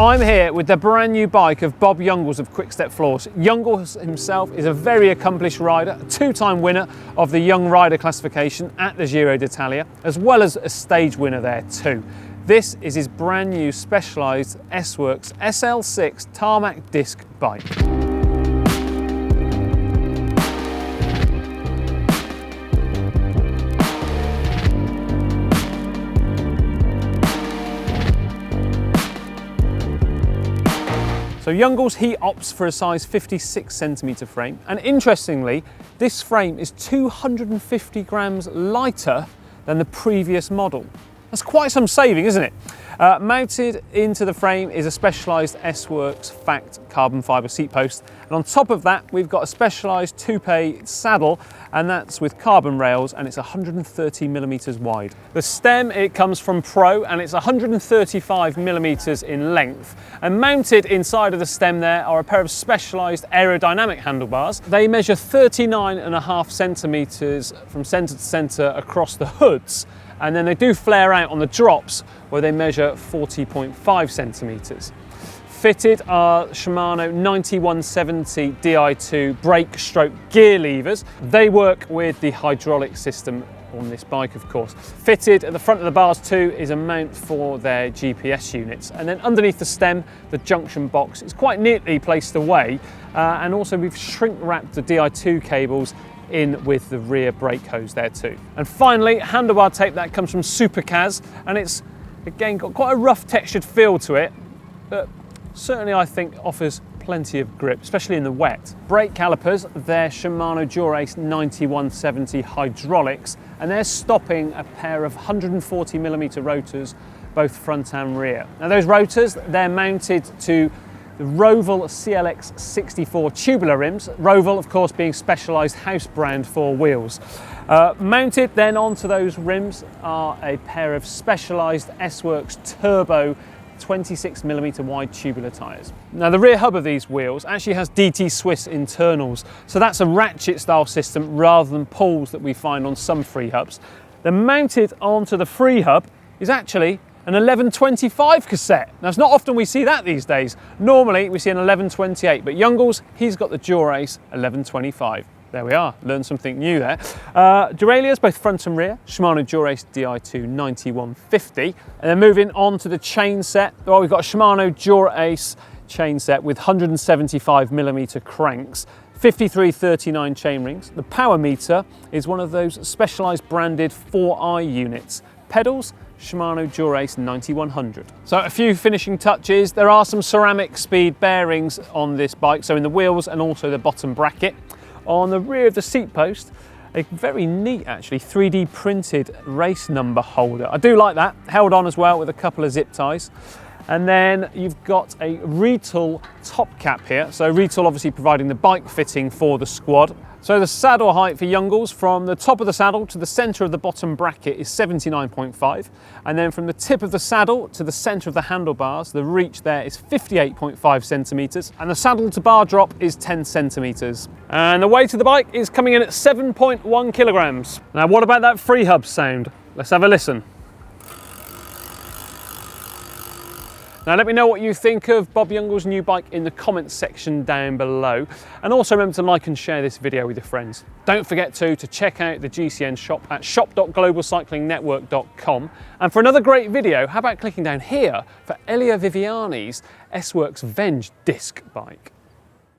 I'm here with the brand new bike of Bob Jungels of Quickstep Floors. Jungels himself is a very accomplished rider, a two-time winner of the Young Rider classification at the Giro d'Italia, as well as a stage winner there too. This is his brand new specialised S-Works SL6 Tarmac disc bike. So Jungels, he opts for a size 56cm frame, and interestingly, this frame is 250 grams lighter than the previous model. That's quite some saving, isn't it? Mounted into the frame is a specialised S-Works Fact carbon fibre seat post, and on top of that we've got a specialised Toupe saddle, and that's with carbon rails, and it's 130mm wide. The stem, it comes from Pro, and it's 135mm in length, and mounted inside of the stem there are a pair of specialised aerodynamic handlebars. They measure 39.5cm from centre to centre across the hoods, and then they do flare out on the drops where they measure 40.5cm. Fitted are Shimano 9170 Di2 brake stroke gear levers. They work with the hydraulic system on this bike, of course. Fitted at the front of the bars too is a mount for their GPS units, and then underneath the stem, the junction box is quite neatly placed away, and also we've shrink wrapped the Di2 cables in with the rear brake hose there too. And finally, handlebar tape that comes from Supacaz, and it's again got quite a rough textured feel to it, but certainly I think offers plenty of grip, especially in the wet. Brake calipers, they're Shimano Dura Ace 9170 hydraulics, and they're stopping a pair of 140mm rotors, both front and rear. Now those rotors, they're mounted to the Roval CLX 64 tubular rims, Roval of course being specialised house brand for wheels. Mounted then onto those rims are a pair of specialised S-Works Turbo 26mm wide tubular tyres. Now the rear hub of these wheels actually has DT Swiss internals, so that's a ratchet style system rather than pulls that we find on some free hubs. The mounted onto the free hub is actually an 1125 cassette. Now it's not often we see that these days. Normally we see an 1128, but Jungels, he's got the Dura Ace 1125. There we are, learned something new there. Derailleurs, both front and rear, Shimano Dura Ace Di2 9150. And then moving on to the chain set, well, we've got a Shimano Dura Ace chain set with 175mm cranks, 5339 chain rings. The Powermeter is one of those specialised branded 4i units. Pedals, Shimano Dura Ace 9100. So a few finishing touches. There are some ceramic speed bearings on this bike, so in the wheels and also the bottom bracket. On the rear of the seat post, a very neat actually 3D printed race number holder. I do like that, held on as well with a couple of zip ties. And then you've got a retool top cap here. So retool obviously providing the bike fitting for the squad. So the saddle height for Jungels from the top of the saddle to the centre of the bottom bracket is 79.5, and then from the tip of the saddle to the centre of the handlebars, the reach there is 58.5cm, and the saddle to bar drop is 10cm. And the weight of the bike is coming in at 7.1 kilograms. Now what about that free hub sound? Let's have a listen. Now let me know what you think of Bob Jungels' new bike in the comments section down below, and also remember to like and share this video with your friends. Don't forget to check out the GCN shop at shop.globalcyclingnetwork.com, and for another great video, how about clicking down here for Elia Viviani's S-Works Venge disc bike.